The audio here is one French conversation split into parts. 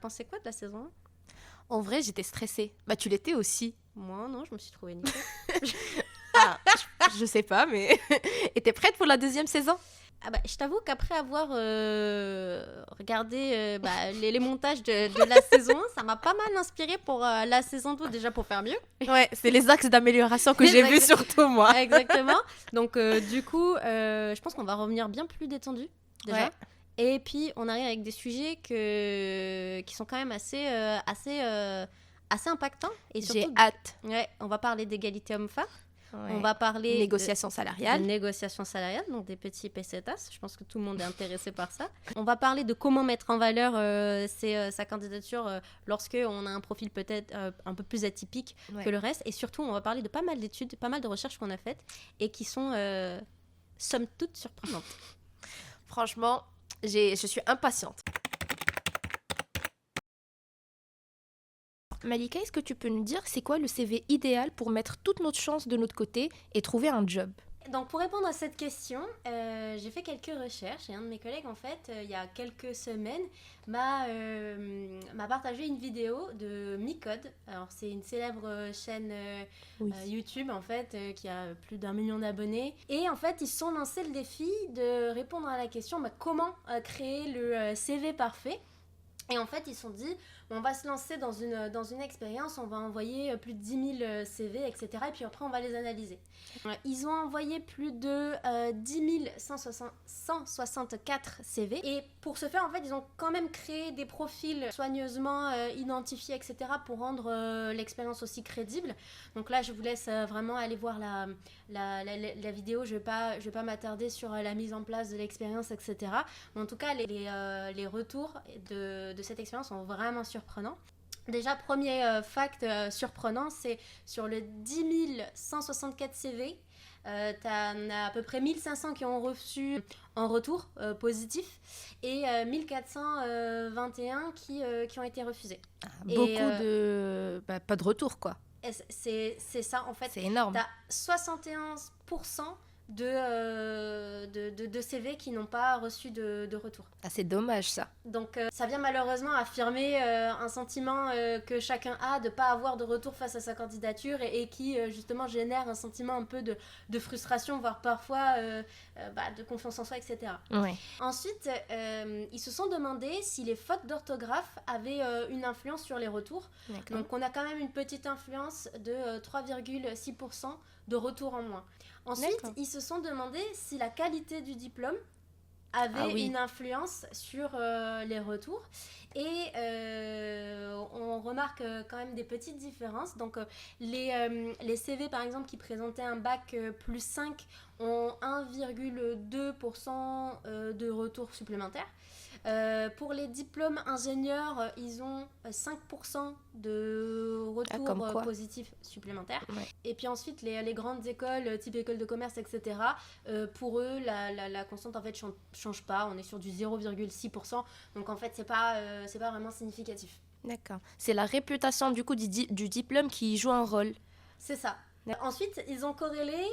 pensé quoi de la saison 1? En vrai, j'étais stressée. Bah, tu l'étais aussi. Moi, non, je me suis trouvée nickel. Ah, je sais pas, mais... Et t'es prête pour la deuxième saison? Ah bah, je t'avoue qu'après avoir regardé les montages de la saison 1, ça m'a pas mal inspiré pour la saison 2, déjà pour faire mieux. Ouais, c'est les axes d'amélioration que j'ai vus surtout, moi. Exactement. Donc, du coup, je pense qu'on va revenir bien plus détendu, déjà. Ouais. Et puis, on arrive avec des sujets qui sont quand même assez impactants. Et surtout, J'ai hâte. ouais, on va parler d'égalité homme-femme. Ouais. On va parler négociations de salariales. négociations salariales, donc des petits pesetas. Je pense que tout le monde est intéressé par ça. On va parler de comment mettre en valeur sa candidature lorsque on a un profil peut-être un peu plus atypique que le reste. Et surtout, on va parler de pas mal d'études, pas mal de recherches qu'on a faites et qui sont somme toute surprenantes. Franchement, je suis impatiente. Malika, est-ce que tu peux nous dire c'est quoi le CV idéal pour mettre toutes nos chances de notre côté et trouver un job? Donc pour répondre à cette question, j'ai fait quelques recherches et un de mes collègues en fait, il y a quelques semaines, m'a partagé une vidéo de Micode. Alors c'est une célèbre chaîne YouTube en fait qui a plus d'1 million d'abonnés. Et en fait ils se sont lancés le défi de répondre à la question comment créer le CV parfait. Et en fait, ils se sont dit, on va se lancer dans une expérience, on va envoyer plus de 10 000 CV, etc. Et puis après, on va les analyser. Ils ont envoyé plus de 10 164 CV. Et pour ce faire, en fait, ils ont quand même créé des profils soigneusement identifiés, etc. pour rendre l'expérience aussi crédible. Donc là, je vous laisse vraiment aller voir la vidéo. Je vais pas m'attarder sur la mise en place de l'expérience, etc. Mais en tout cas, les retours de cette expérience sont vraiment surprenants. Déjà, premier fact surprenant, c'est sur le 10 164 CV, t'en as à peu près 1500 qui ont reçu en retour positif et 1421 qui ont été refusés. Pas de retour, quoi. C'est ça, en fait. C'est énorme. T'as 71% de CV qui n'ont pas reçu de retour. Ah, c'est dommage, ça. Donc, ça vient malheureusement affirmer un sentiment que chacun a de ne pas avoir de retour face à sa candidature et qui, justement, génère un sentiment un peu de frustration, voire parfois de confiance en soi, etc. Ouais. Ensuite, ils se sont demandé si les fautes d'orthographe avaient une influence sur les retours. D'accord. Donc, on a quand même une petite influence de 3,6% de retour en moins. Ensuite, ils se sont demandé si la qualité du diplôme avait une influence sur les retours. Et on remarque quand même des petites différences. Donc, les CV, par exemple, qui présentaient un bac plus 5 ont 1,2% de retours supplémentaires. Pour les diplômes ingénieurs, ils ont 5% de retours positifs supplémentaires. Ouais. Et puis ensuite, les grandes écoles, type école de commerce, etc., pour eux, la constante en fait change pas. On est sur du 0,6%. Donc en fait, c'est pas vraiment significatif. D'accord. C'est la réputation du coup du diplôme qui joue un rôle. C'est ça. Ensuite, ils ont corrélé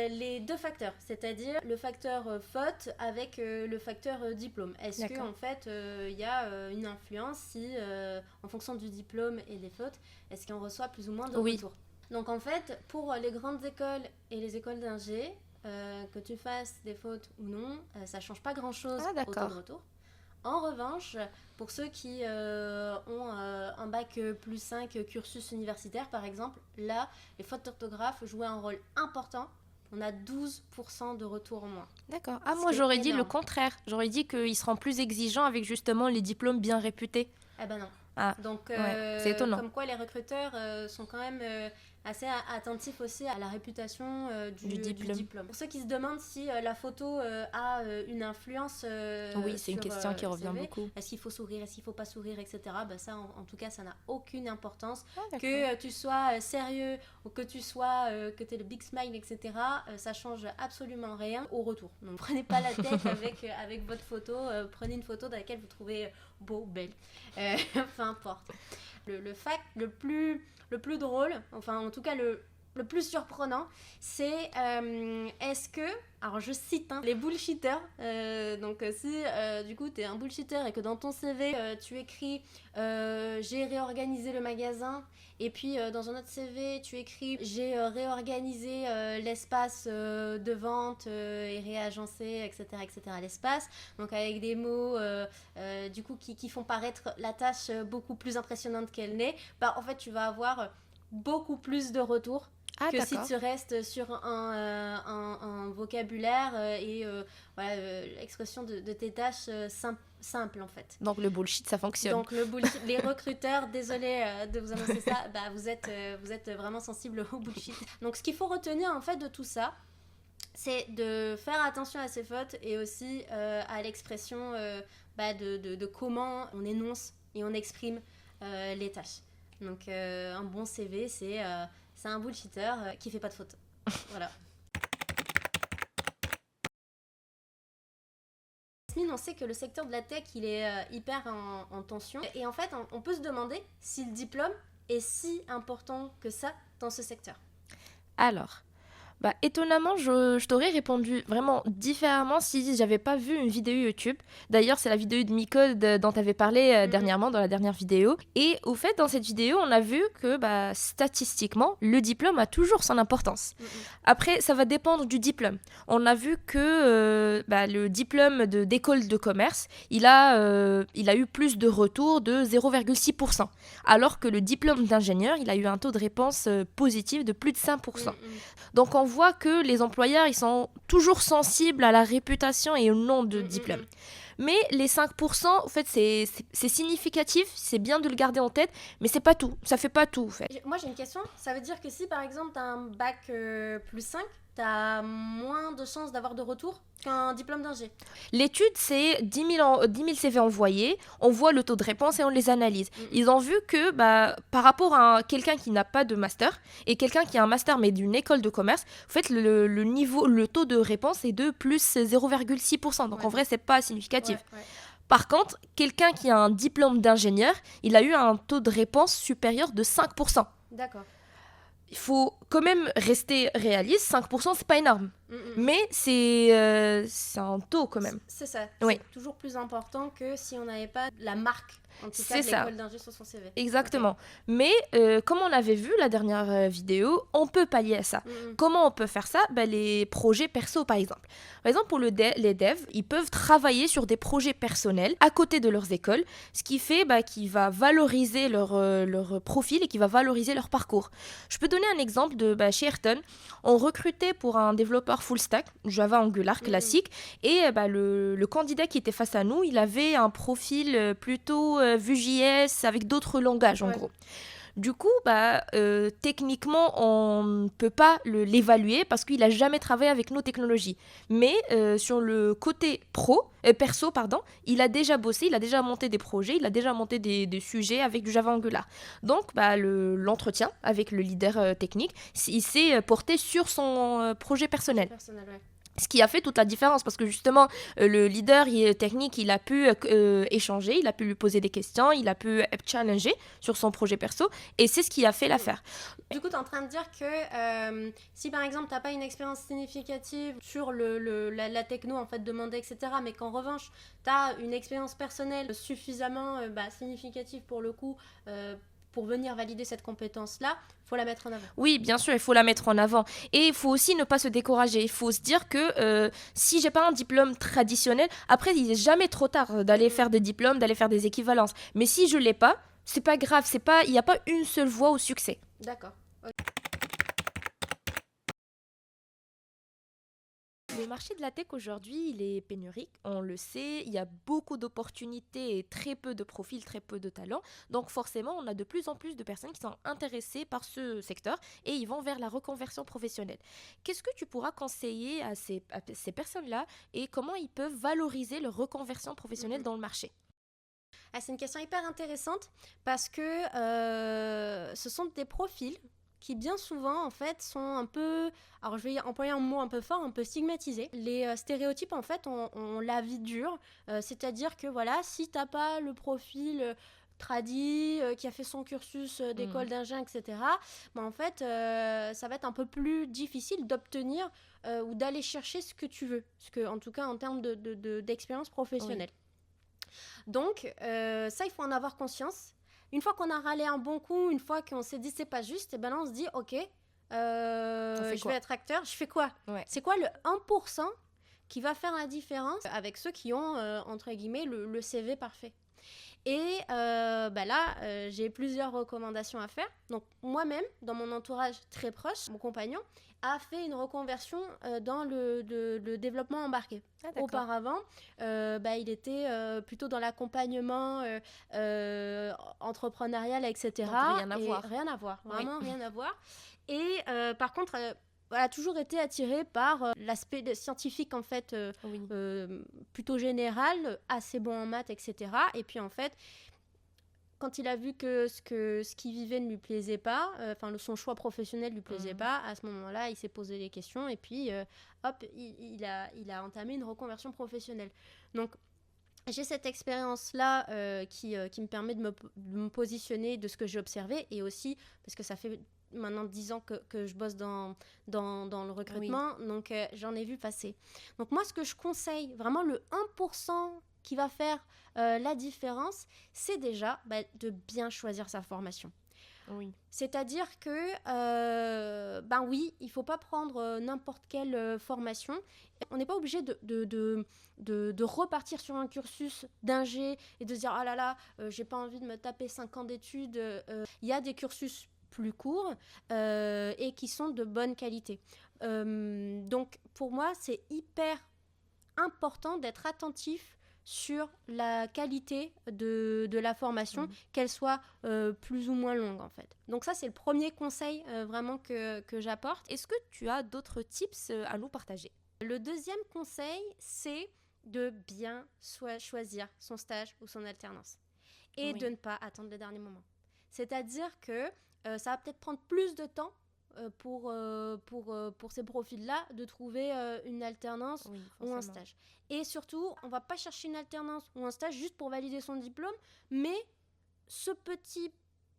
les deux facteurs, c'est-à-dire le facteur faute avec le facteur diplôme. Est-ce qu'en fait, il y a une influence si, en fonction du diplôme et des fautes, est-ce qu'on reçoit plus ou moins de retours? Donc en fait, pour les grandes écoles et les écoles d'ingé, que tu fasses des fautes ou non, ça ne change pas grand-chose au taux de retour. En revanche, pour ceux qui ont un bac plus 5 cursus universitaire, par exemple, là, les fautes d'orthographe jouaient un rôle important. On a 12% de retour en moins. D'accord. Ah, moi, j'aurais dit le contraire. J'aurais dit qu'ils seront plus exigeants avec justement les diplômes bien réputés. Eh ben non. Ah, donc, c'est étonnant. Comme quoi les recruteurs sont quand même assez attentifs aussi à la réputation du diplôme. Pour ceux qui se demandent si la photo a une influence oui, c'est une question qui revient beaucoup. Est-ce qu'il faut sourire, est-ce qu'il ne faut pas sourire, etc. Ben ça, en tout cas, ça n'a aucune importance. Que tu sois sérieux ou que tu sois que tu aies le big smile, etc., ça change absolument rien au retour. Donc, prenez pas la tête avec votre photo. Prenez une photo dans laquelle vous trouvez beau, belle. Peu importe. Le fact le plus drôle, enfin en tout cas le le plus surprenant, c'est est-ce que, alors je cite, les bullshitters, donc si du coup tu es un bullshitter et que dans ton CV tu écris j'ai réorganisé le magasin, et puis dans un autre CV tu écris j'ai réorganisé l'espace de vente et réagencé, etc. l'espace, donc avec des mots du coup qui font paraître la tâche beaucoup plus impressionnante qu'elle n'est, bah en fait tu vas avoir beaucoup plus de retours que si tu restes sur un vocabulaire et voilà, l'expression de tes tâches simples en fait. Donc le bullshit, ça fonctionne. Donc le bullshit, les recruteurs, désolé de vous annoncer ça, bah, vous êtes vraiment sensibles au bullshit. Donc ce qu'il faut retenir en fait de tout ça, c'est de faire attention à ses fautes et aussi à l'expression de comment on énonce et on exprime les tâches. Donc un bon CV, c'est un bullshitter qui fait pas de faute. Voilà. On sait que le secteur de la tech, il est hyper en tension. Et en fait, on peut se demander si le diplôme est si important que ça dans ce secteur. Alors, étonnamment, je t'aurais répondu vraiment différemment si j'avais pas vu une vidéo YouTube. D'ailleurs, c'est la vidéo de Micode dont tu avais parlé dernièrement, dans la dernière vidéo. Et au fait, dans cette vidéo, on a vu que statistiquement, le diplôme a toujours son importance. Après, ça va dépendre du diplôme. On a vu que le diplôme d'école de commerce, il a eu plus de retours de 0,6%. Alors que le diplôme d'ingénieur, il a eu un taux de réponse positif de plus de 5%. Donc on voit que les employeurs, ils sont toujours sensibles à la réputation et au nom de diplôme. Mais les 5%, en fait, c'est significatif, c'est bien de le garder en tête, mais c'est pas tout, ça fait pas tout, en fait. Moi, j'ai une question, ça veut dire que si, par exemple, t'as un bac plus 5, t'as moins de chances d'avoir de retour qu'un diplôme d'ingé. L'étude, c'est 10 000 CV envoyés, on voit le taux de réponse et on les analyse. Ils ont vu que par rapport à quelqu'un qui n'a pas de master et quelqu'un qui a un master mais d'une école de commerce, en fait, le taux de réponse est de plus 0,6%. Donc en vrai, c'est pas significatif. Ouais. Par contre, quelqu'un qui a un diplôme d'ingénieur, il a eu un taux de réponse supérieur de 5%. D'accord. Il faut quand même rester réaliste, 5% c'est pas énorme, mais c'est un taux quand même. C'est ça, oui. C'est toujours plus important que si on n'avait pas la marque, en tout cas de l'école d'ingé sur son CV. Exactement, okay. Mais comme on avait vu la dernière vidéo, on peut pallier à ça. Comment on peut faire ça ? Les projets perso par exemple. Par exemple pour les devs, ils peuvent travailler sur des projets personnels à côté de leurs écoles, ce qui fait qu'il va valoriser leur profil et qui va valoriser leur parcours. Je peux donner un exemple de chez Ayrton, on recrutait pour un développeur full stack, Java Angular classique, et le candidat qui était face à nous, il avait un profil plutôt Vue.js avec d'autres langages en gros. Du coup, techniquement, on ne peut pas l'évaluer parce qu'il n'a jamais travaillé avec nos technologies. Mais sur le côté perso, il a déjà bossé, il a déjà monté des projets, il a déjà monté des sujets avec du Java Angular. Donc, l'entretien avec le leader technique, il s'est porté sur son projet personnel. Ce qui a fait toute la différence parce que justement le leader technique il a pu échanger, il a pu lui poser des questions, il a pu challenger sur son projet perso et c'est ce qui a fait l'affaire. Du coup tu es en train de dire que si par exemple tu n'as pas une expérience significative sur la techno en fait demandée etc, mais qu'en revanche tu as une expérience personnelle suffisamment significative pour le coup pour venir valider cette compétence-là, il faut la mettre en avant. Oui, bien sûr, il faut la mettre en avant. Et il faut aussi ne pas se décourager. Il faut se dire que si j'ai pas un diplôme traditionnel, après, il n'est jamais trop tard d'aller faire des diplômes, d'aller faire des équivalences. Mais si je l'ai pas, c'est pas grave. Il n'y a pas une seule voie au succès. D'accord. Okay. Le marché de la tech aujourd'hui, il est pénurique, on le sait, il y a beaucoup d'opportunités et très peu de profils, très peu de talents. Donc forcément, on a de plus en plus de personnes qui sont intéressées par ce secteur et ils vont vers la reconversion professionnelle. Qu'est-ce que tu pourras conseiller à ces personnes-là et comment ils peuvent valoriser leur reconversion professionnelle dans le marché ? C'est une question hyper intéressante parce que ce sont des profils qui bien souvent en fait sont un peu, alors je vais employer un mot un peu fort, un peu stigmatisés. Les stéréotypes en fait ont la vie dure, c'est-à-dire que voilà, si t'as pas le profil tradi, qui a fait son cursus d'école d'ingénieur, etc., bah, en fait, ça va être un peu plus difficile d'obtenir ou d'aller chercher ce que tu veux, en tout cas en termes d'expérience professionnelle. Oui. Donc, ça, il faut en avoir conscience. Une fois qu'on a râlé un bon coup, une fois qu'on s'est dit c'est pas juste, et ben là on se dit ok, je vais être acteur, je fais quoi? C'est quoi le 1% qui va faire la différence avec ceux qui ont, entre guillemets, le CV parfait? Et là, j'ai plusieurs recommandations à faire. Donc moi-même, dans mon entourage très proche, mon compagnon a fait une reconversion dans le développement embarqué. Auparavant, il était plutôt dans l'accompagnement entrepreneurial, etc. Donc, rien à voir. Rien à voir, vraiment rien à voir. Et par contre... a toujours été attiré par l'aspect scientifique, en fait, plutôt général, assez bon en maths, etc. Et puis, en fait, quand il a vu que ce qu'il vivait ne lui plaisait pas, son choix professionnel ne lui plaisait pas, à ce moment-là, il s'est posé des questions et puis, il a entamé une reconversion professionnelle. Donc, j'ai cette expérience-là qui me permet de me positionner de ce que j'ai observé, et aussi parce que ça fait maintenant 10 ans que je bosse dans le recrutement, donc j'en ai vu passer. Donc moi, ce que je conseille, vraiment le 1% qui va faire la différence, c'est déjà de bien choisir sa formation. Oui. C'est-à-dire que, il ne faut pas prendre n'importe quelle formation. On n'est pas obligé de repartir sur un cursus d'ingé et de se dire « Ah là là, j'ai pas envie de me taper 5 ans d'études. » Il y a des cursus plus courts et qui sont de bonne qualité. Donc, pour moi, c'est hyper important d'être attentif sur la qualité de la formation, qu'elle soit plus ou moins longue, en fait. Donc ça, c'est le premier conseil vraiment que j'apporte. Est-ce que tu as d'autres tips à nous partager? Le deuxième conseil, c'est de bien choisir son stage ou son alternance et de ne pas attendre le dernier moment. C'est-à-dire que ça va peut-être prendre plus de temps pour ces profils-là de trouver une alternance ou un stage. Et surtout, on ne va pas chercher une alternance ou un stage juste pour valider son diplôme, mais ce petit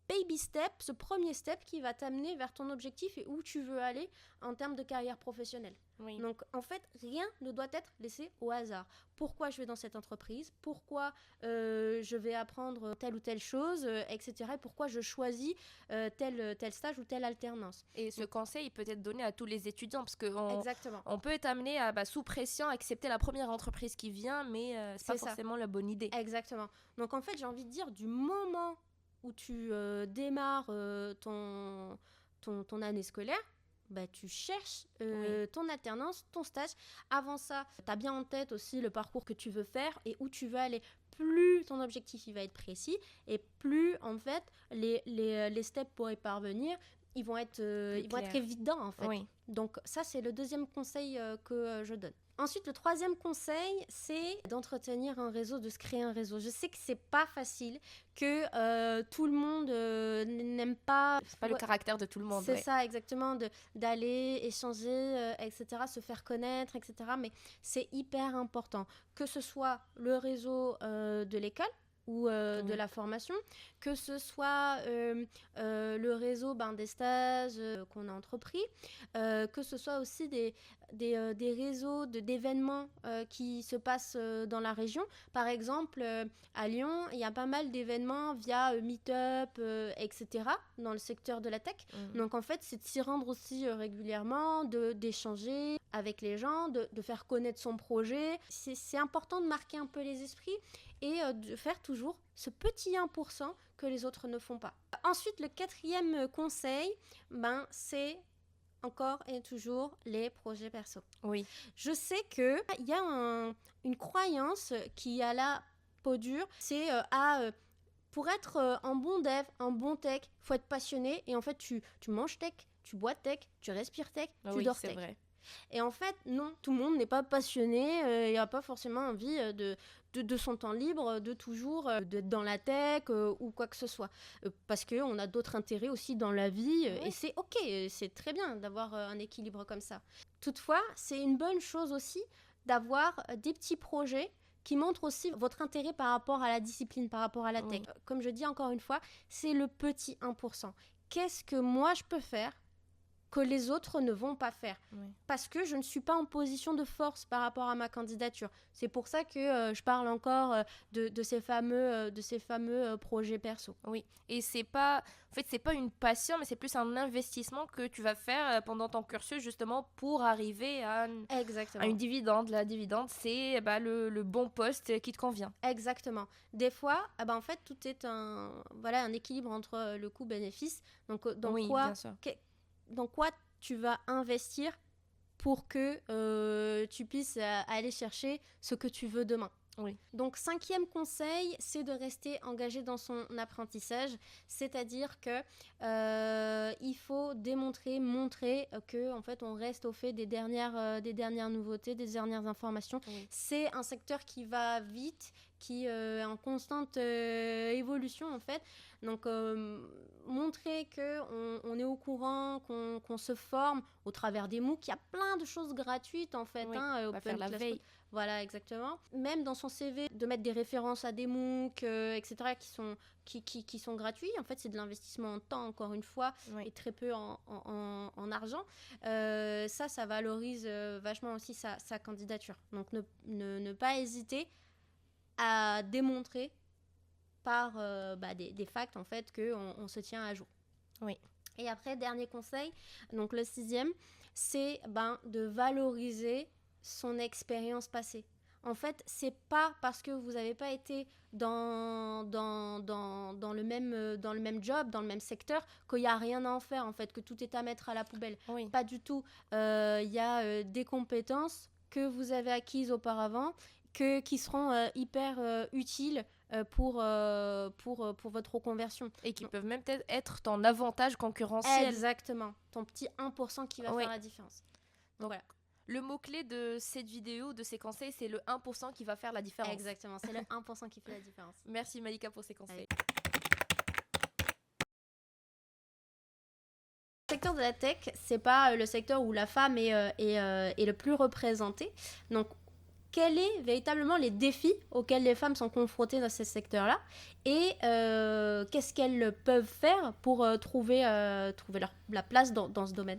baby step, ce premier step qui va t'amener vers ton objectif et où tu veux aller en termes de carrière professionnelle. Oui. Donc, en fait, rien ne doit être laissé au hasard. Pourquoi je vais dans cette entreprise? Pourquoi je vais apprendre telle ou telle chose, etc. Et pourquoi je choisis tel stage ou telle alternance. Et ce conseil peut être donné à tous les étudiants, parce qu'on peut être amené à, sous pression, accepter la première entreprise qui vient, mais c'est pas forcément la bonne idée. Exactement. Donc, en fait, j'ai envie de dire, du moment où tu démarres ton année scolaire, tu cherches ton alternance, ton stage. Avant ça, tu as bien en tête aussi le parcours que tu veux faire et où tu veux aller. Plus ton objectif il va être précis et plus, en fait, les steps pour y parvenir, ils vont être évidents, en fait. Oui. Donc ça, c'est le deuxième conseil que je donne. Ensuite, le troisième conseil, c'est d'entretenir un réseau, de se créer un réseau. Je sais que c'est pas facile, que tout le monde n'aime pas... C'est pas le caractère de tout le monde. C'est ça, exactement, d'aller échanger, etc., se faire connaître, etc. Mais c'est hyper important, que ce soit le réseau de l'école, ou de la formation, que ce soit le réseau des stages qu'on a entrepris, que ce soit aussi des réseaux d'événements qui se passent dans la région. Par exemple, à Lyon, il y a pas mal d'événements via Meetup, etc., dans le secteur de la tech. Donc en fait, c'est de s'y rendre aussi régulièrement, d'échanger avec les gens, de faire connaître son projet. C'est important de marquer un peu les esprits et de faire toujours ce petit 1% que les autres ne font pas. Ensuite, le quatrième conseil, c'est encore et toujours les projets perso. Oui. Je sais qu'il y a une croyance qui a la peau dure, c'est pour être un bon dev, un bon tech, il faut être passionné. Et en fait, tu manges tech, tu bois tech, tu respires tech, tu dors tech. Vrai. Et en fait, non, tout le monde n'est pas passionné et n'a pas forcément envie de son temps libre, de toujours d'être dans la tech ou quoi que ce soit. Parce qu'on a d'autres intérêts aussi dans la vie et c'est ok, c'est très bien d'avoir un équilibre comme ça. Toutefois, c'est une bonne chose aussi d'avoir des petits projets qui montre aussi votre intérêt par rapport à la discipline, par rapport à la tech. Comme je dis encore une fois, c'est le petit 1%. Qu'est-ce que moi je peux faire que les autres ne vont pas faire, parce que je ne suis pas en position de force par rapport à ma candidature. C'est pour ça que je parle encore de ces fameux projets perso. Oui, et c'est pas une passion, mais c'est plus un investissement que tu vas faire pendant ton cursus, justement, pour arriver à une dividende. La dividende, c'est le bon poste qui te convient. Exactement. Des fois, en fait, tout est un équilibre entre le coût-bénéfice. Donc, bien sûr. Dans quoi tu vas investir pour que tu puisses aller chercher ce que tu veux demain. Oui. Donc, 5e conseil, c'est de rester engagé dans son apprentissage, c'est-à-dire que il faut montrer que en fait, on reste au fait des dernières nouveautés, des dernières informations. Oui. C'est un secteur qui va vite, qui est en constante évolution en fait. Donc, montrer qu'on est au courant, qu'on se forme au travers des MOOC. Il y a plein de choses gratuites en fait. Oui, on va faire la veille. Voilà, exactement. Même dans son CV, de mettre des références à des MOOC, etc., qui sont gratuits. En fait, c'est de l'investissement en temps, encore une fois, et très peu en argent. Ça valorise vachement aussi sa candidature. Donc, ne pas hésiter à démontrer par des facts, en fait, qu'on se tient à jour. Oui. Et après, dernier conseil, donc le 6e, c'est de valoriser son expérience passée. En fait, c'est pas parce que vous n'avez pas été dans le même job, dans le même secteur, qu'il n'y a rien à en faire, en fait, que tout est à mettre à la poubelle. Oui. Pas du tout. Il y a des compétences que vous avez acquises auparavant qui seront hyper utiles pour votre reconversion. Et qui peuvent même peut-être être ton avantage concurrentiel. Exactement. Ton petit 1% qui va faire la différence. Donc voilà. Le mot-clé de cette vidéo, de ces conseils, c'est le 1% qui va faire la différence. Exactement, c'est le 1% qui fait la différence. Merci Malika pour ces conseils. Le secteur de la tech, c'est pas le secteur où la femme est le plus représentée. Donc, quels sont véritablement les défis auxquels les femmes sont confrontées dans ce secteur-là et qu'est-ce qu'elles peuvent faire pour trouver la place dans ce domaine?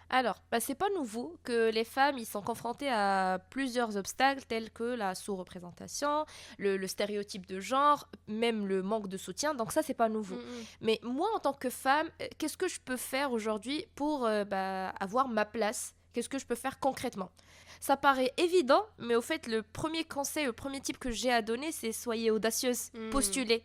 Alors, c'est pas nouveau que les femmes ils sont confrontées à plusieurs obstacles tels que la sous-représentation, le stéréotype de genre, même le manque de soutien. Donc ça, c'est pas nouveau. Mais moi, en tant que femme, qu'est-ce que je peux faire aujourd'hui pour avoir ma place? Qu'est-ce que je peux faire concrètement? Ça paraît évident, mais au fait, le premier conseil, le premier type que j'ai à donner, c'est soyez audacieuse, postulez.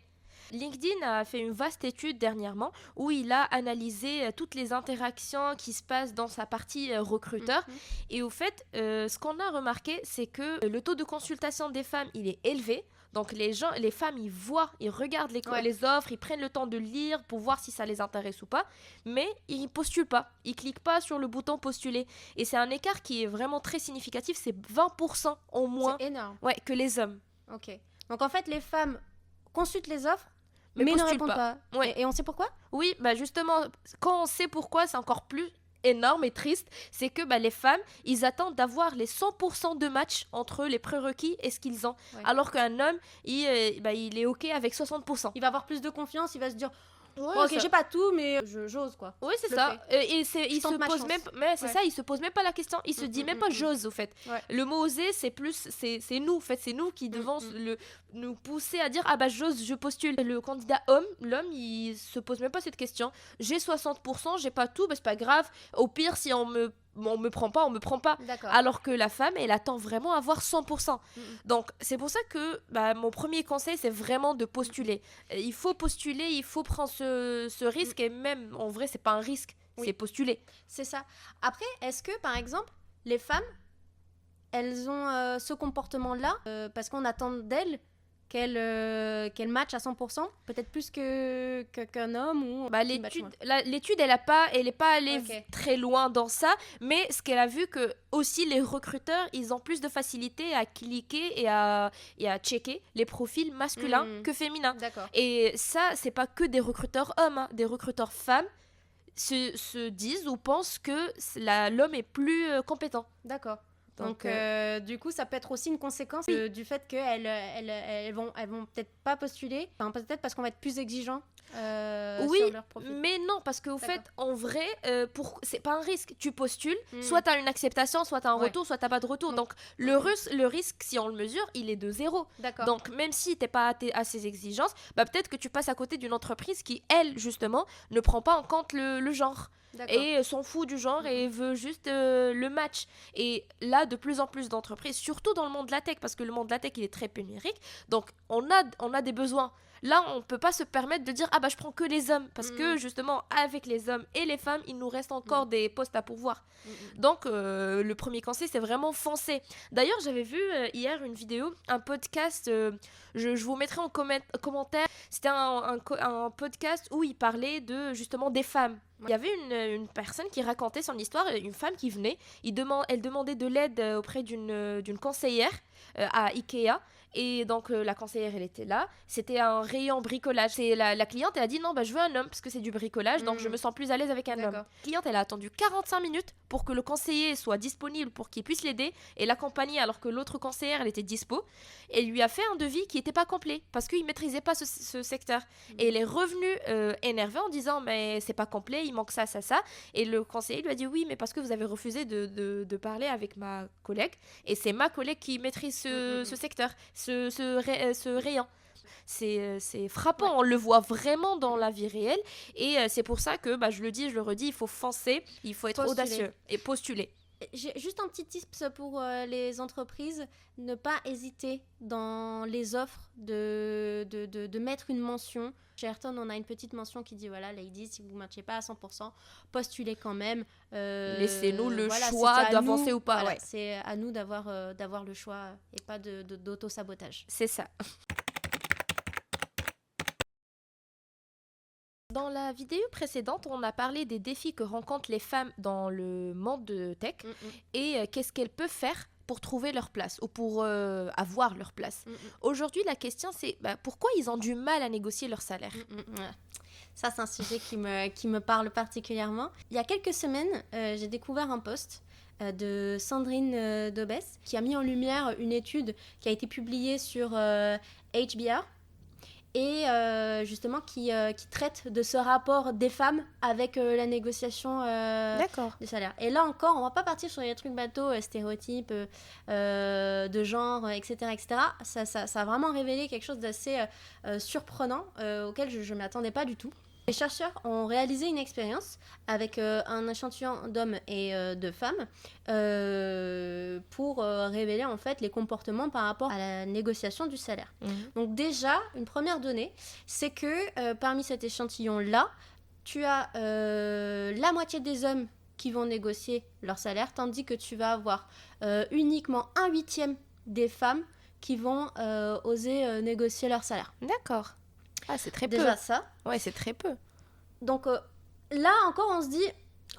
LinkedIn a fait une vaste étude dernièrement où il a analysé toutes les interactions qui se passent dans sa partie recruteur. Et au fait, ce qu'on a remarqué, c'est que le taux de consultation des femmes, il est élevé. Donc les femmes, ils regardent les offres, ils prennent le temps de lire pour voir si ça les intéresse ou pas, mais ils postulent pas, ils cliquent pas sur le bouton postuler. Et c'est un écart qui est vraiment très significatif, c'est 20% en moins que les hommes. Ok. Donc en fait, les femmes consultent les offres, mais ne répondent pas. Ouais. Et on sait pourquoi? Oui, justement, quand on sait pourquoi, c'est encore plus énorme et triste, c'est que les femmes, ils attendent d'avoir les 100% de match entre les prérequis et ce qu'ils ont. Alors qu'un homme, il est OK avec 60%. Il va avoir plus de confiance, il va se dire... ok, j'ai pas tout, mais j'ose quoi. Oui, c'est ça. Il se pose même pas la question. Il se dit même pas j'ose au fait. Le mot oser, c'est nous en fait, c'est nous qui devons nous pousser à dire j'ose, je postule. Le candidat l'homme, il se pose même pas cette question. J'ai 60%, j'ai pas tout, c'est pas grave. Au pire, si on me prend pas. Alors que la femme, elle attend vraiment avoir 100%. Donc, c'est pour ça que mon premier conseil, c'est vraiment de postuler. Il faut postuler, il faut prendre ce risque. Et même, en vrai, c'est pas un risque, c'est postuler. C'est ça. Après, est-ce que, par exemple, les femmes, elles ont ce comportement-là parce qu'on attend d'elles qu'elle match à 100%, peut-être plus qu'un homme ou l'étude elle est pas allée très loin dans ça, mais ce qu'elle a vu que aussi les recruteurs ils ont plus de facilité à cliquer et à checker les profils masculins que féminins. Et ça c'est pas que des recruteurs hommes, des recruteurs femmes se disent ou pensent que l'homme est plus compétent. D'accord. Donc du coup, ça peut être aussi une conséquence du fait qu'elles vont peut-être pas postuler, peut-être parce qu'on va être plus exigeant sur leur profil. Mais non, parce qu'au fait, en vrai, c'est pas un risque. Tu postules, soit t'as une acceptation, soit t'as un retour, soit t'as pas de retour. Donc le risque, si on le mesure, il est de 0. D'accord. Donc même si t'es pas à ces exigences, peut-être que tu passes à côté d'une entreprise qui, elle, justement, ne prend pas en compte le genre. Et s'en fout du genre et veut juste le match. Et là, de plus en plus d'entreprises, surtout dans le monde de la tech, parce que le monde de la tech, il est très pénurique, donc on a des besoins. Là, on peut pas se permettre de dire « Ah bah, je prends que les hommes », parce que, justement, avec les hommes et les femmes, il nous reste encore des postes à pourvoir. Donc, le premier conseil, c'est vraiment foncer. D'ailleurs, j'avais vu hier une vidéo, un podcast, je vous mettrai en commentaire, c'était un podcast où il parlait justement des femmes. Il y avait une personne qui racontait son histoire, une femme qui venait, elle demandait de l'aide auprès d'une conseillère à Ikea. Et donc la conseillère, elle était là, c'était un rayon bricolage. C'est la cliente, elle a dit non, je veux un homme parce que c'est du bricolage, donc je me sens plus à l'aise avec un homme. La cliente, elle a attendu 45 minutes pour que le conseiller soit disponible pour qu'il puisse l'aider et l'accompagner, alors que l'autre conseillère, elle était dispo, et lui a fait un devis qui n'était pas complet parce qu'il maîtrisait pas ce secteur. Et elle est revenue énervée en disant mais c'est pas complet, il manque ça. Et le conseiller lui a dit oui, mais parce que vous avez refusé de parler avec ma collègue, et c'est ma collègue qui maîtrise ce secteur, ce rayon. C'est frappant, on le voit vraiment dans la vie réelle, et c'est pour ça que je le dis, je le redis, il faut foncer, il faut être audacieux et postuler. J'ai juste un petit tips pour les entreprises, ne pas hésiter dans les offres de mettre une mention. Chez Ayrton, on a une petite mention qui dit voilà, ladies, si vous ne matchez pas à 100%, postulez quand même. Laissez-nous le choix d'avancer ou pas. Voilà, c'est à nous d'avoir le choix et pas d'auto-sabotage. C'est ça. Dans la vidéo précédente, on a parlé des défis que rencontrent les femmes dans le monde de tech et qu'est-ce qu'elles peuvent faire pour trouver leur place ou pour avoir leur place. Aujourd'hui, la question c'est pourquoi ils ont du mal à négocier leur salaire. Ça, c'est un sujet qui me parle particulièrement. Il y a quelques semaines, j'ai découvert un post de Sandrine Dobès qui a mis en lumière une étude qui a été publiée sur HBR. Et justement qui traite de ce rapport des femmes avec la négociation des salaires. Et là encore, on va pas partir sur les trucs bateaux, stéréotypes de genre, etc. Ça a vraiment révélé quelque chose d'assez surprenant auquel je ne m'attendais pas du tout. Les chercheurs ont réalisé une expérience avec un échantillon d'hommes et de femmes pour révéler en fait les comportements par rapport à la négociation du salaire. Donc déjà, une première donnée, c'est que parmi cet échantillon-là, tu as la moitié des hommes qui vont négocier leur salaire, tandis que tu vas avoir uniquement 1/8 des femmes qui vont oser négocier leur salaire. D'accord. Ah, c'est très peu. Déjà ça. Ouais, c'est très peu. Donc là encore, on se dit,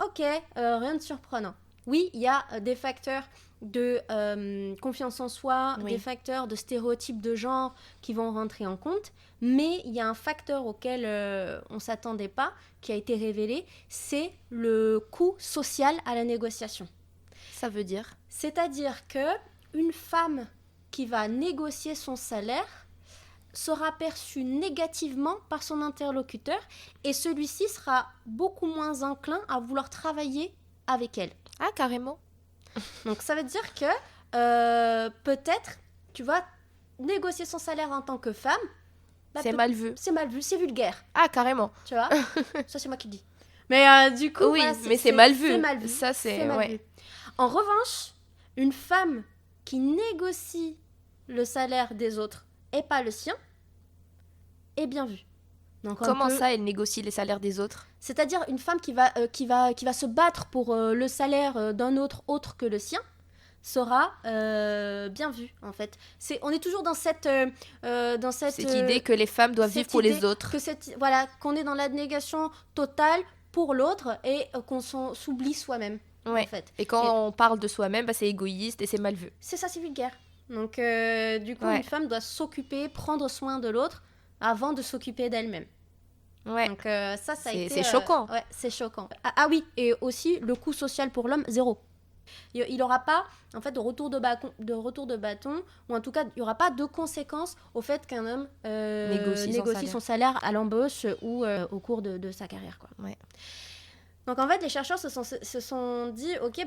ok, rien de surprenant. Oui, il y a des facteurs de confiance en soi, des facteurs de stéréotypes de genre qui vont rentrer en compte, mais il y a un facteur auquel on ne s'attendait pas, qui a été révélé, c'est le coût social à la négociation. Ça veut dire ? C'est-à-dire qu'une femme qui va négocier son salaire sera perçu négativement par son interlocuteur et celui-ci sera beaucoup moins enclin à vouloir travailler avec elle. Ah, carrément. Donc ça veut dire que peut-être, tu vois, négocier son salaire en tant que femme, c'est mal vu. C'est mal vu, c'est vulgaire. Ah, carrément. Tu vois. Ça, c'est moi qui le dis. Mais du coup, oui, voilà, mais c'est mal vu. C'est mal vu. Ça, c'est mal vu. En revanche, une femme qui négocie le salaire des autres et pas le sien est bien vue. Donc, comment ça, elle négocie les salaires des autres ? C'est-à-dire une femme qui va se battre pour le salaire d'un autre que le sien sera bien vue, en fait. On est toujours dans cette idée que les femmes doivent vivre pour les autres. Qu'on est dans l'abnégation totale pour l'autre et qu'on s'oublie soi-même. Ouais. En fait. Et quand on parle de soi-même, c'est égoïste et c'est mal vu. C'est ça, c'est vulgaire. Donc, du coup, une femme doit s'occuper, prendre soin de l'autre avant de s'occuper d'elle-même. Ouais. Donc, ça a été... C'est choquant. Ouais, c'est choquant. Ah oui, et aussi, le coût social pour l'homme, 0. Il n'aura pas en fait de retour de bâton, ou en tout cas il n'y aura pas de conséquences au fait qu'un homme négocie son salaire à l'embauche ou au cours de sa carrière, quoi. Ouais. Donc en fait les chercheurs se sont dit ok,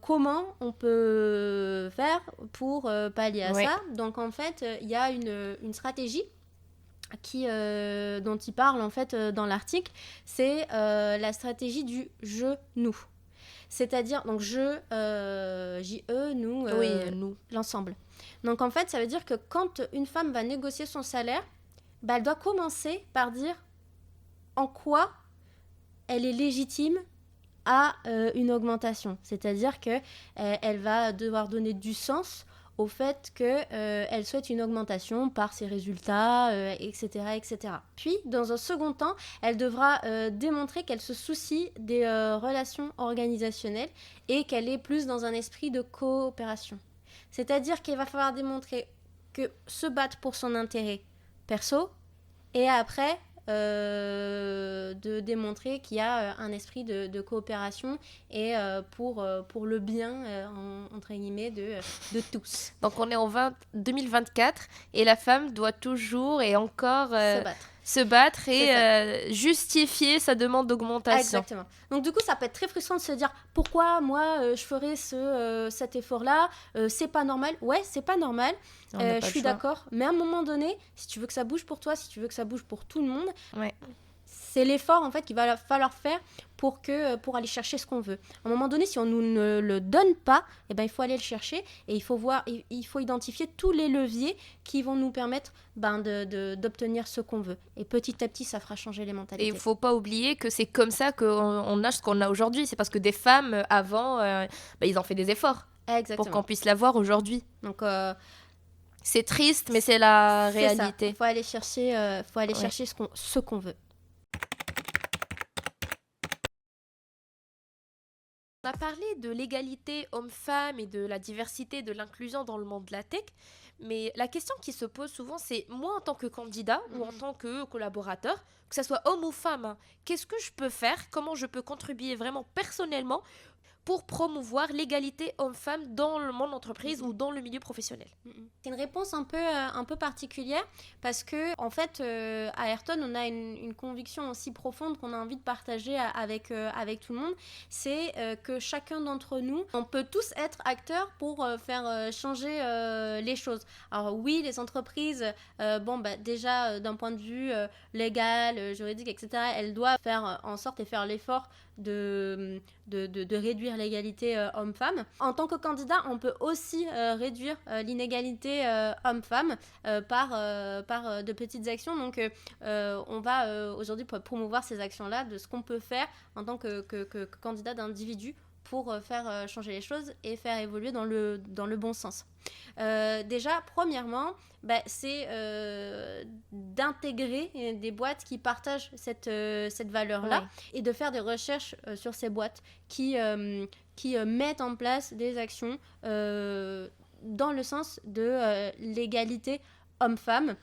comment on peut faire pour pallier à ça. Donc en fait il y a une stratégie dont il parle en fait dans l'article, c'est la stratégie du je-nous. C'est-à-dire, donc J-E, nous, nous. l'ensemble. Donc en fait, ça veut dire que quand une femme va négocier son salaire, elle doit commencer par dire en quoi elle est légitime à une augmentation. C'est-à-dire qu'elle va devoir donner du sens au fait qu'elle souhaite une augmentation par ses résultats, etc., etc. Puis, dans un second temps, elle devra démontrer qu'elle se soucie des relations organisationnelles et qu'elle est plus dans un esprit de coopération. C'est-à-dire qu'il va falloir démontrer que se battre pour son intérêt perso, et après de démontrer qu'il y a un esprit de coopération et pour le bien entre guillemets de tous. Donc on est en 2024 et la femme doit toujours et encore se battre et justifier sa demande d'augmentation. Exactement. Donc du coup, ça peut être très frustrant de se dire pourquoi moi je ferais cet effort-là, c'est pas normal. Ouais, c'est pas normal. Je suis d'accord. Mais à un moment donné, si tu veux que ça bouge pour toi, si tu veux que ça bouge pour tout le monde, c'est l'effort en fait qu'il va falloir faire pour aller chercher ce qu'on veut. À un moment donné, si on nous ne le donne pas, il faut aller le chercher et il faut identifier tous les leviers qui vont nous permettre d'obtenir ce qu'on veut. Et petit à petit, ça fera changer les mentalités. Et il ne faut pas oublier que c'est comme ça qu'on a ce qu'on a aujourd'hui. C'est parce que des femmes, avant, ils ont fait des efforts. Exactement. Pour qu'on puisse l'avoir aujourd'hui. Donc, c'est triste, mais c'est la réalité. Il faut aller chercher, chercher ce qu'on veut. On a parlé de l'égalité homme-femme et de la diversité, de l'inclusion dans le monde de la tech, mais la question qui se pose souvent, c'est moi en tant que candidat ou en tant que collaborateur, que ce soit homme ou femme, qu'est-ce que je peux faire, comment je peux contribuer vraiment personnellement pour promouvoir l'égalité homme-femme dans mon entreprise ou dans le milieu professionnel. C'est une réponse un peu particulière parce que en fait à Ayrton on a une conviction aussi profonde qu'on a envie de partager avec tout le monde, c'est que chacun d'entre nous, on peut tous être acteurs pour faire changer les choses. Alors oui, les entreprises, déjà d'un point de vue légal, juridique, etc., elles doivent faire en sorte et faire l'effort de réduire l'égalité homme-femme. En tant que candidat, on peut aussi réduire l'inégalité homme-femme par de petites actions. Donc, on va aujourd'hui promouvoir ces actions-là, de ce qu'on peut faire en tant que candidat d'individu pour faire changer les choses et faire évoluer dans le bon sens. Déjà, premièrement, c'est d'intégrer des boîtes qui partagent cette valeur-là et de faire des recherches sur ces boîtes qui mettent en place des actions dans le sens de l'égalité homme-femme,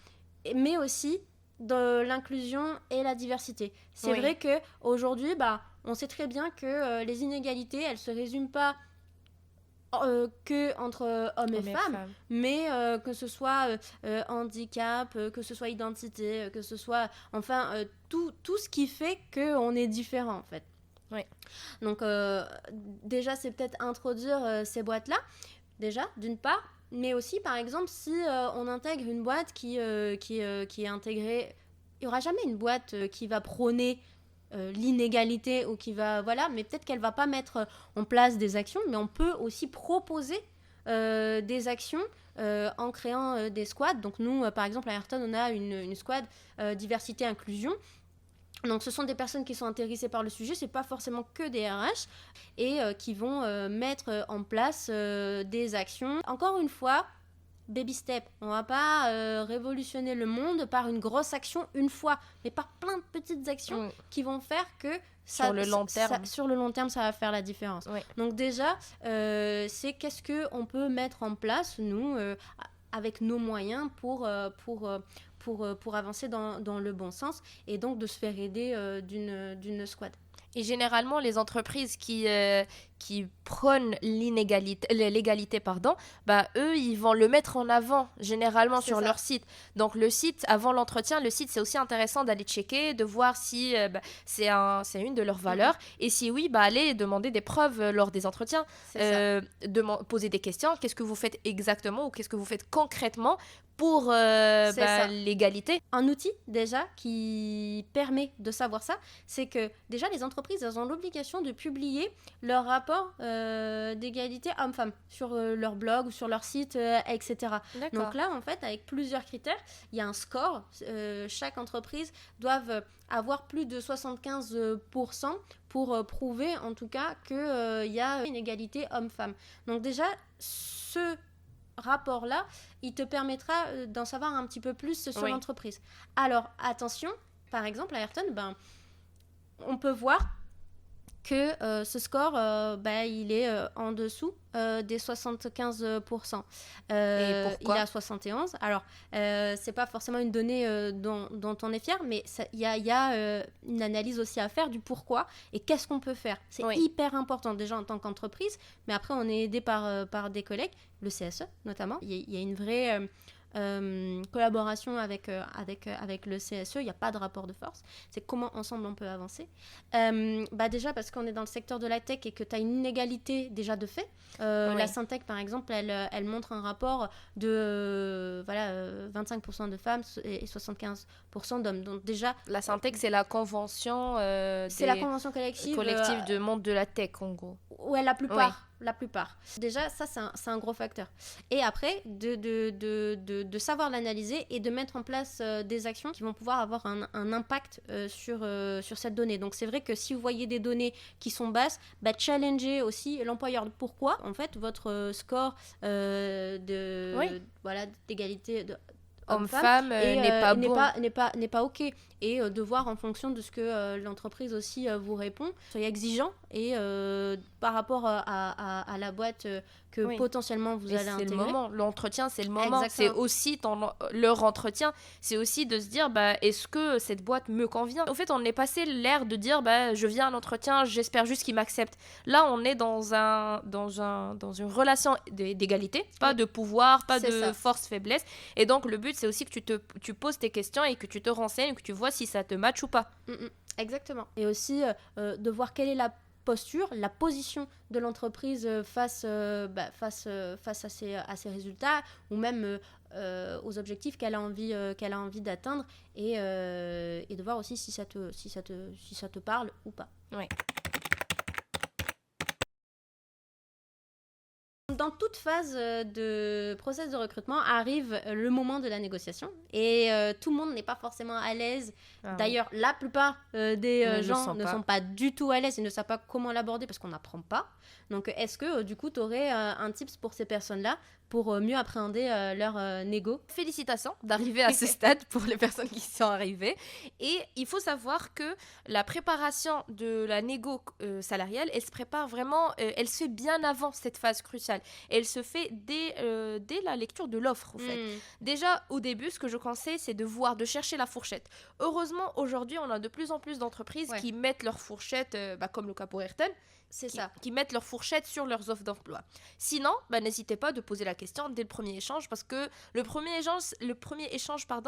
mais aussi de l'inclusion et la diversité. C'est vrai qu'aujourd'hui, on sait très bien que les inégalités, elles ne se résument pas que entre hommes et femmes, mais que ce soit handicap, que ce soit identité, que ce soit tout ce qui fait qu'on est différent en fait. Donc déjà c'est peut-être introduire ces boîtes-là, déjà d'une part, mais aussi par exemple si on intègre une boîte qui est intégrée, il n'y aura jamais une boîte qui va prôner l'inégalité ou qui va mais peut-être qu'elle va pas mettre en place des actions, mais on peut aussi proposer des actions en créant des squads. Donc nous par exemple à Ayrton on a une squad diversité inclusion. Donc ce sont des personnes qui sont intéressées par le sujet, c'est pas forcément que des RH et qui vont mettre en place des actions. Encore une fois, baby step, on va pas révolutionner le monde par une grosse action une fois, mais par plein de petites actions qui vont faire que sur le long terme, ça va faire la différence. Donc déjà, c'est qu'est-ce qu'on peut mettre en place, nous, avec nos moyens pour avancer dans le bon sens et donc de se faire aider d'une squad. Et généralement, les entreprises qui prônent l'égalité, bah, eux, ils vont le mettre en avant, généralement, sur leur site. Donc, le site, avant l'entretien, le site, c'est aussi intéressant d'aller checker, de voir si c'est une de leurs valeurs. Et si oui, bah, allez demander des preuves lors des entretiens. Poser des questions. Qu'est-ce que vous faites exactement ou qu'est-ce que vous faites concrètement pour l'égalité. Un outil déjà qui permet de savoir ça, c'est que déjà les entreprises, elles ont l'obligation de publier leur rapport d'égalité homme-femme sur leur blog ou sur leur site, etc. Donc là, en fait, avec plusieurs critères, il y a un score. Chaque entreprise doit avoir plus de 75% pour prouver en tout cas qu'il y a une égalité homme-femme. Donc déjà, ce rapport-là, il te permettra d'en savoir un petit peu plus sur l'entreprise. Alors, attention, par exemple, à Ayrton, on peut voir que ce score, il est en dessous des 75%. Et pourquoi ? Il a 71. Alors, c'est pas forcément une donnée dont on est fier, mais il y a une analyse aussi à faire du pourquoi et qu'est-ce qu'on peut faire. C'est hyper important déjà en tant qu'entreprise, mais après, on est aidé par des collègues, le CSE notamment. Il y a une vraie... collaboration avec le CSE, il n'y a pas de rapport de force. C'est comment ensemble on peut avancer. Déjà parce qu'on est dans le secteur de la tech et que tu as une inégalité déjà de fait. La Syntec par exemple, elle montre un rapport de 25% de femmes et 75% d'hommes. Donc déjà, la Syntec, c'est la convention la convention collective de monde de la tech en gros. Ouais, la plupart. La plupart. Déjà, ça, c'est un gros facteur. Et après, de savoir l'analyser et de mettre en place des actions qui vont pouvoir avoir un impact sur cette donnée. Donc, c'est vrai que si vous voyez des données qui sont basses, challengez aussi l'employeur. Pourquoi ? En fait, votre score d'égalité homme-femme n'est pas OK. Et de voir en fonction de ce que l'entreprise aussi vous répond. Soyez exigeant et par rapport à la boîte que potentiellement vous allez intégrer. C'est le moment. L'entretien, c'est le moment. Exactement. C'est aussi leur entretien. C'est aussi de se dire, est-ce que cette boîte me convient ? Au fait, on est passé l'ère de dire, je viens à l'entretien, j'espère juste qu'ils m'acceptent. Là, on est dans une relation d'égalité, pas de pouvoir, pas de force-faiblesse. Et donc, le but, c'est aussi que tu poses tes questions et que tu te renseignes, que tu vois si ça te matche ou pas. Exactement. Et aussi de voir quelle est la posture, la position de l'entreprise face à ces résultats ou même aux objectifs qu'elle a envie d'atteindre et de voir aussi si ça te parle ou pas. Ouais. Dans toute phase de process de recrutement arrive le moment de la négociation et tout le monde n'est pas forcément à l'aise. D'ailleurs, la plupart des gens ne sont pas du tout à l'aise et ne savent pas comment l'aborder parce qu'on n'apprend pas. Donc, est-ce que du coup, tu aurais un tips pour ces personnes-là pour mieux appréhender leur négo ? Félicitations d'arriver à ce stade pour les personnes qui sont arrivées. Et il faut savoir que la préparation de la négo salariale, elle se prépare vraiment, elle se fait bien avant cette phase cruciale. Elle se fait dès la lecture de l'offre, en fait. Déjà, au début, ce que je conseille, c'est de chercher la fourchette. Heureusement, aujourd'hui, on a de plus en plus d'entreprises qui mettent leur fourchette, comme le cas pour Ayrton, qui mettent leur fourchette sur leurs offres d'emploi. Sinon, n'hésitez pas de poser la question dès le premier échange parce que le premier échange,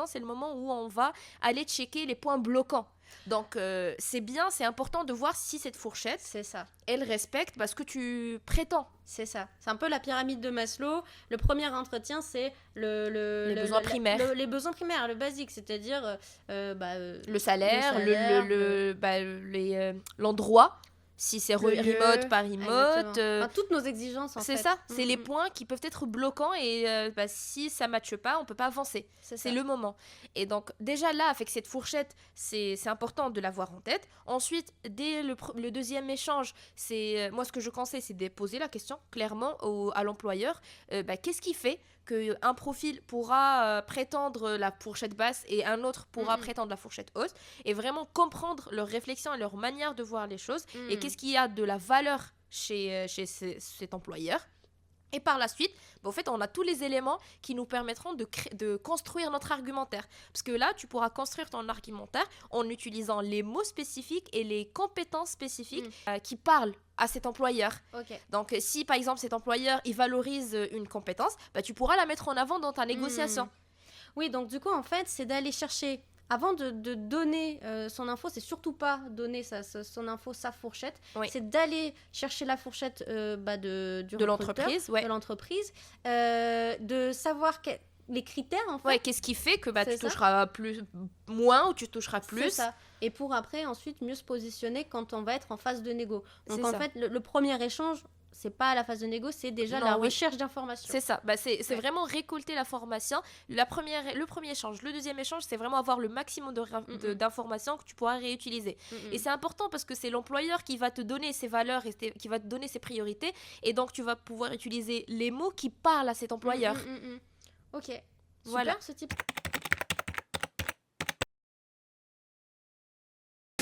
c'est le moment où on va aller checker les points bloquants. Donc, c'est important de voir si cette fourchette, elle respecte ce que tu prétends. C'est ça. C'est un peu la pyramide de Maslow. Le premier entretien, c'est les besoins primaires. Les besoins primaires, le basique, c'est-à-dire le salaire, l'endroit. Si c'est remote, pas remote. Toutes nos exigences, en fait. C'est ça. C'est les points qui peuvent être bloquants et si ça ne matche pas, on ne peut pas avancer. C'est le moment. Et donc, déjà là, avec cette fourchette, c'est important de l'avoir en tête. Ensuite, dès le deuxième échange, moi, ce que je conseille, c'est de poser la question clairement à l'employeur. Qu'est-ce qui fait qu'un profil pourra prétendre la fourchette basse et un autre pourra prétendre la fourchette haute et vraiment comprendre leur réflexion et leur manière de voir les choses et qu'est-ce qu'il y a de la valeur chez cet employeur. Et par la suite, en fait, on a tous les éléments qui nous permettront de construire notre argumentaire. Parce que là, tu pourras construire ton argumentaire en utilisant les mots spécifiques et les compétences spécifiques qui parlent à cet employeur. Okay. Donc, si par exemple cet employeur, il valorise une compétence, tu pourras la mettre en avant dans ta négociation. Oui, donc du coup, en fait, c'est d'aller chercher... Avant de donner son info, c'est surtout pas donner son info, sa fourchette. Oui. C'est d'aller chercher la fourchette de l'entreprise. De l'entreprise. De savoir les critères, en fait. Ouais, qu'est-ce qui fait que tu toucheras moins ou tu toucheras plus. C'est ça. Et pour après, ensuite, mieux se positionner quand on va être en phase de négo. Donc, en fait, le premier échange... C'est pas à la phase de négo, c'est déjà la recherche d'informations. C'est ça, c'est vraiment récolter l'information. Le premier échange, le deuxième échange, c'est vraiment avoir le maximum d'informations que tu pourras réutiliser. Et c'est important parce que c'est l'employeur qui va te donner ses valeurs et qui va te donner ses priorités. Et donc, tu vas pouvoir utiliser les mots qui parlent à cet employeur. Ok, super, voilà. Ce type.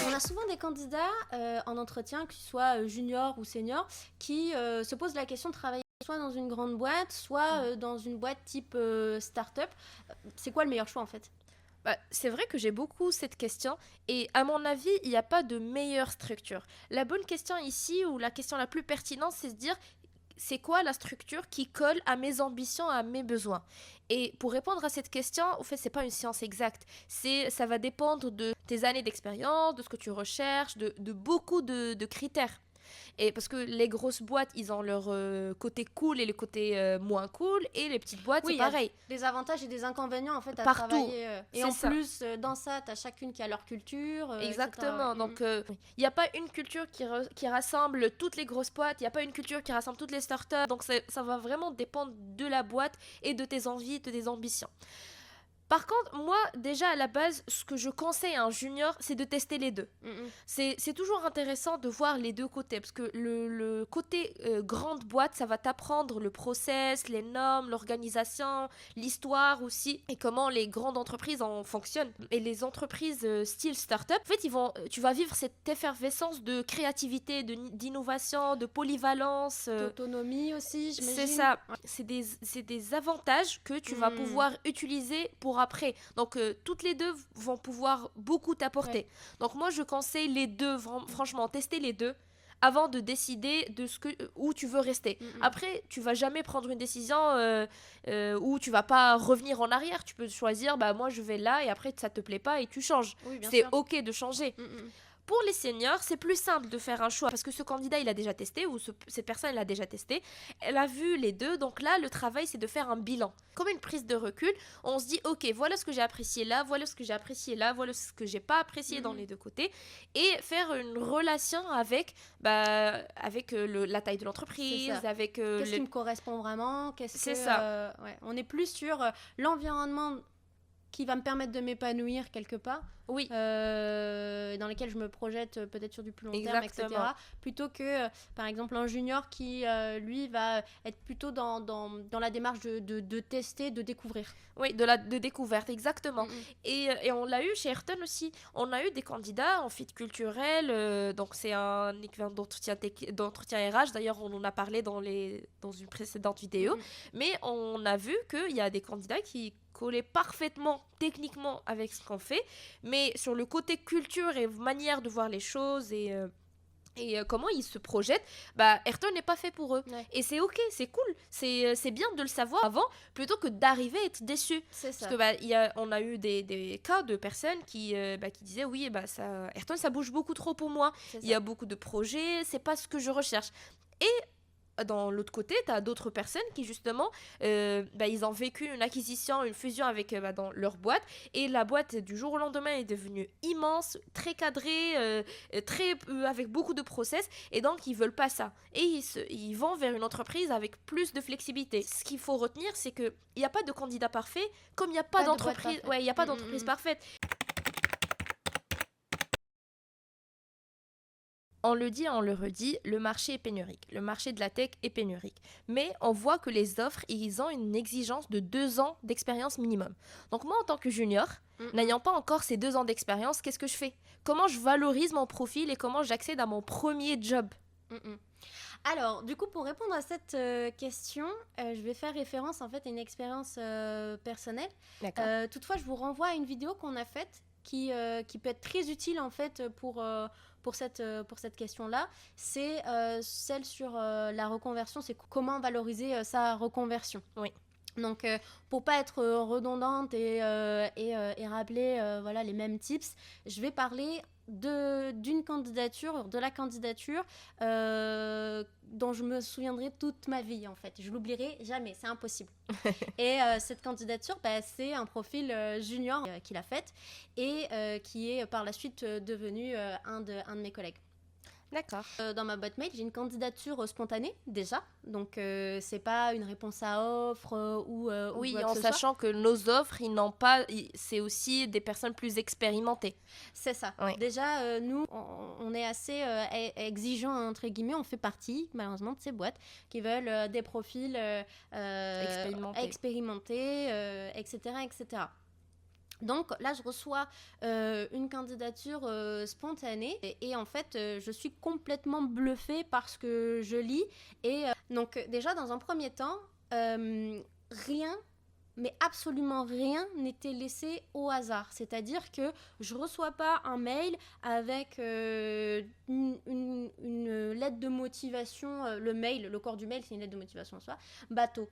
On a souvent des candidats en entretien, que ce soit junior ou senior, qui se posent la question de travailler soit dans une grande boîte, soit dans une boîte type start-up. C'est quoi le meilleur choix en fait ? C'est vrai que j'ai beaucoup cette question et à mon avis, il n'y a pas de meilleure structure. La bonne question ici, ou la question la plus pertinente, c'est de dire c'est quoi la structure qui colle à mes ambitions, à mes besoins. Et pour répondre à cette question, en fait, c'est pas une science exacte. Ça va dépendre de tes années d'expérience, de ce que tu recherches, de beaucoup de critères. Et parce que les grosses boîtes, ils ont leur côté cool et le côté moins cool, et les petites boîtes, c'est pareil. Des avantages et des inconvénients en fait à partout travailler. Et en plus, dans ça, tu as chacune qui a leur culture. Exactement. Donc, il n'y a pas une culture qui rassemble toutes les grosses boîtes, il n'y a pas une culture qui rassemble toutes les startups. Donc, ça va vraiment dépendre de la boîte et de tes envies, de tes ambitions. Par contre, moi, déjà à la base, ce que je conseille à un junior, c'est de tester les deux. C'est toujours intéressant de voir les deux côtés, parce que le côté grande boîte, ça va t'apprendre le process, les normes, l'organisation, l'histoire aussi, et comment les grandes entreprises en fonctionnent. Et les entreprises style start-up, en fait, tu vas vivre cette effervescence de créativité, d'innovation, de polyvalence. D'autonomie aussi, j'imagine. C'est ça. C'est des avantages que tu vas pouvoir utiliser pour après. Donc, toutes les deux vont pouvoir beaucoup t'apporter. Ouais. Donc, moi, je conseille les deux, franchement, tester les deux avant de décider où tu veux rester. Après, tu vas jamais prendre une décision où tu vas pas revenir en arrière. Tu peux choisir, moi, je vais là, et après, ça te plaît pas et tu changes. Oui, c'est OK de changer. Pour les seniors, c'est plus simple de faire un choix parce que ce candidat, il a déjà testé, ou cette personne, elle a déjà testé. Elle a vu les deux. Donc là, le travail, c'est de faire un bilan. Comme une prise de recul, on se dit, OK, voilà ce que j'ai apprécié là, voilà ce que j'ai apprécié là, voilà ce que j'ai pas apprécié dans les deux côtés. Et faire une relation avec la taille de l'entreprise, avec... Qu'est-ce qui me correspond vraiment ? C'est ça. On est plus sur l'environnement qui va me permettre de m'épanouir quelque part. Oui. Dans lesquels je me projette peut-être sur du plus long terme, etc. Plutôt que, par exemple, un junior qui, lui, va être plutôt dans la démarche de tester, de découvrir. Oui, de découverte, exactement. Et on l'a eu chez Ayrton aussi. On a eu des candidats en fit culturel, donc c'est un équivalent d'entretien RH. D'ailleurs, on en a parlé dans une précédente vidéo. Mais on a vu qu'il y a des candidats qui collaient parfaitement, techniquement, avec ce qu'on fait, mais sur le côté culture et manière de voir les choses et comment ils se projettent, Ayrton n'est pas fait pour eux. Ouais. Et c'est OK, c'est cool, c'est bien de le savoir avant, plutôt que d'arriver à être déçu. C'est ça. Parce que on a eu des cas de personnes qui disaient oui, Ayrton, ça bouge beaucoup trop pour moi. Il y a beaucoup de projets, c'est pas ce que je recherche. Et dans l'autre côté, tu as d'autres personnes qui justement ils ont vécu une acquisition, une fusion avec dans leur boîte, et la boîte du jour au lendemain est devenue immense, très cadrée, avec beaucoup de process, et donc ils veulent pas ça, et ils vont vers une entreprise avec plus de flexibilité. Ce qu'il faut retenir, c'est que il n'y a pas de candidat parfait, comme il n'y a pas d'entreprise, il y a pas d'entreprise parfaite. On le dit et on le redit, le marché est pénurique. Le marché de la tech est pénurique. Mais on voit que les offres, ils ont une exigence de 2 ans d'expérience minimum. Donc moi, en tant que junior, n'ayant pas encore ces 2 ans d'expérience, qu'est-ce que je fais ? Comment je valorise mon profil et comment j'accède à mon premier job ? Alors, du coup, pour répondre à cette question, je vais faire référence en fait à une expérience personnelle. Toutefois, je vous renvoie à une vidéo qu'on a faite qui peut être très utile en fait pour cette question-là. C'est celle sur la reconversion, c'est comment valoriser sa reconversion. Oui. Donc, pour pas être redondante et rappeler voilà, les mêmes tips, je vais parler de la candidature dont je me souviendrai toute ma vie en fait. Je l'oublierai jamais, c'est impossible. Et cette candidature, c'est un profil junior qu'il a fait et qui est par la suite devenu un de mes collègues. D'accord. Dans ma boîte mail, j'ai une candidature spontanée déjà, donc c'est pas une réponse à offre oui, ou en sachant que nos offres, ils n'ont pas, c'est aussi des personnes plus expérimentées. C'est ça. Oui. Déjà, nous, on est assez exigeants entre guillemets. On fait partie, malheureusement, de ces boîtes qui veulent des profils expérimentés, etc., etc. Donc là, je reçois une candidature spontanée et en fait, je suis complètement bluffée par ce que je lis. Et donc déjà, dans un premier temps, rien, mais absolument rien n'était laissé au hasard. C'est-à-dire que je ne reçois pas un mail avec une lettre de motivation. Le corps du mail, c'est une lettre de motivation en soi. Bateau.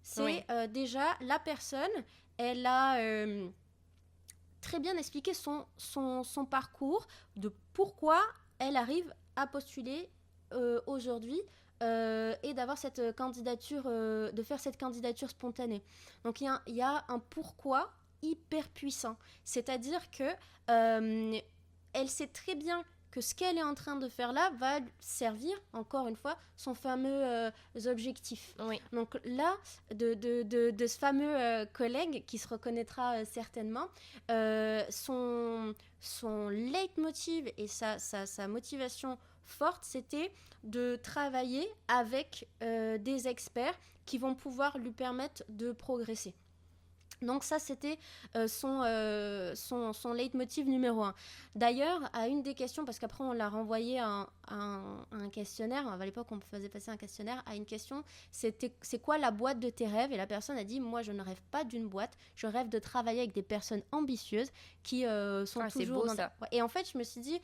C'est déjà la personne, elle a... très bien expliquer son parcours, de pourquoi elle arrive à postuler aujourd'hui et d'avoir cette candidature, de faire cette candidature spontanée. Donc il y a un pourquoi hyper puissant. C'est-à-dire que elle sait très bien que ce qu'elle est en train de faire là va servir, encore une fois, son fameux objectif. Oui. Donc là, de ce fameux collègue qui se reconnaîtra certainement, son leitmotiv et sa motivation forte, c'était de travailler avec des experts qui vont pouvoir lui permettre de progresser. Donc ça, c'était son leitmotiv numéro 1. D'ailleurs, à une des questions, parce qu'après on l'a renvoyé à un questionnaire, à l'époque on faisait passer un questionnaire, à une question, c'était c'est quoi la boîte de tes rêves ? Et la personne a dit, moi je ne rêve pas d'une boîte, je rêve de travailler avec des personnes ambitieuses qui sont toujours... C'est beau, ça. Et en fait, je me suis dit...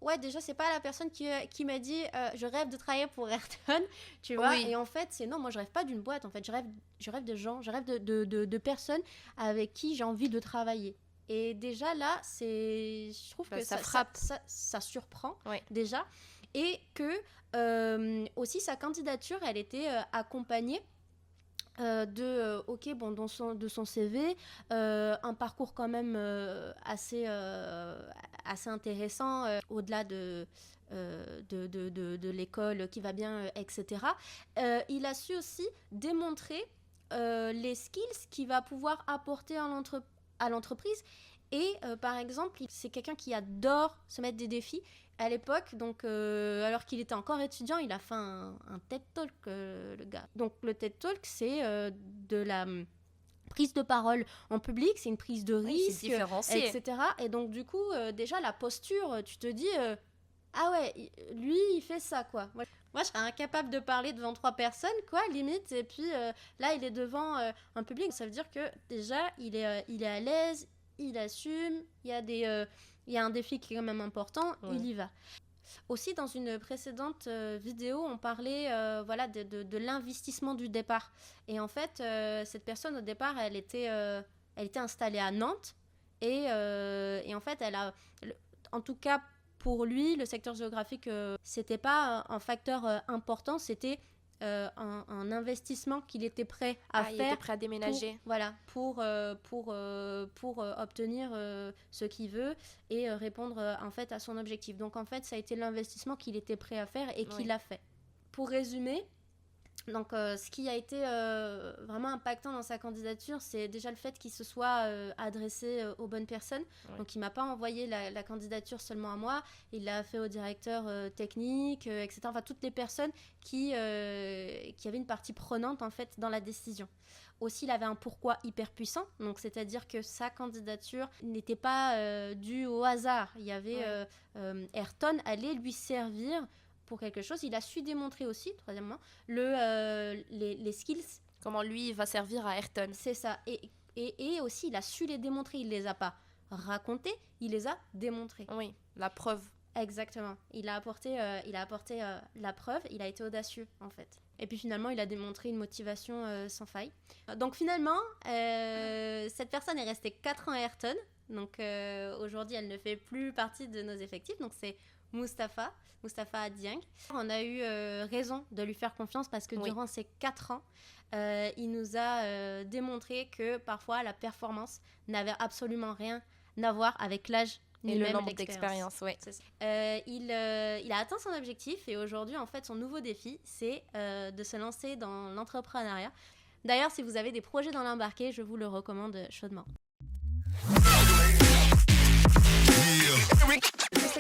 ouais, déjà, c'est pas la personne qui m'a dit je rêve de travailler pour Ayrton, tu vois. Oui. Et en fait, c'est non, moi je rêve pas d'une boîte. En fait, je rêve de gens, je rêve de personnes avec qui j'ai envie de travailler. Et déjà là, je trouve que ça frappe, ça surprend déjà. Et que aussi sa candidature, elle était accompagnée de son CV, un parcours quand même assez intéressant au-delà de l'école qui va bien, etc. Il a su aussi démontrer les skills qu'il va pouvoir apporter à l'entreprise. Et par exemple, c'est quelqu'un qui adore se mettre des défis. À l'époque, donc, alors qu'il était encore étudiant, il a fait un TED Talk, le gars. Donc, le TED Talk, c'est de la prise de parole en public, c'est une prise de risque, etc. Et donc, du coup, déjà, la posture, tu te dis, ah ouais, lui, il fait ça, quoi. Moi, je serais incapable de parler devant 3 personnes, quoi, limite. Et puis, là, il est devant un public. Ça veut dire que, déjà, il est à l'aise, il assume, il y a un défi qui est quand même important, il y va. Aussi, dans une précédente vidéo, on parlait de l'investissement du départ. Et en fait, cette personne, au départ, elle était installée à Nantes. Et en fait, en tout cas, pour lui, le secteur géographique, c'était pas un facteur important, c'était un investissement qu'il était prêt à faire. Il était prêt à déménager. Pour obtenir ce qu'il veut et répondre en fait à son objectif. Donc en fait, ça a été l'investissement qu'il était prêt à faire et qu'il a fait. Pour résumer, donc ce qui a été vraiment impactant dans sa candidature, c'est déjà le fait qu'il se soit adressé aux bonnes personnes. Donc il m'a pas envoyé la candidature seulement à moi, il l'a fait au directeur technique, etc. Enfin toutes les personnes qui avaient une partie prenante en fait dans la décision. Aussi, il avait un pourquoi hyper puissant, donc c'est-à-dire que sa candidature n'était pas due au hasard. Il y avait Ayrton allait lui servir pour quelque chose. Il a su démontrer aussi, troisièmement, les skills. Comment lui, il va servir à Ayrton. C'est ça. Et aussi, il a su les démontrer. Il les a pas racontés, il les a démontrés. Oui, la preuve. Exactement. Il a apporté la preuve, il a été audacieux, en fait. Et puis finalement, il a démontré une motivation sans faille. Donc finalement, cette personne est restée 4 ans à Ayrton. Donc aujourd'hui, elle ne fait plus partie de nos effectifs. Donc c'est Mustapha Dieng. On a eu raison de lui faire confiance parce que durant ces 4 ans, il nous a démontré que parfois la performance n'avait absolument rien à voir avec l'âge et le nombre d'expérience. Oui. Il a atteint son objectif et aujourd'hui, en fait, son nouveau défi, c'est de se lancer dans l'entrepreneuriat. D'ailleurs, si vous avez des projets dans l'embarqué, je vous le recommande chaudement.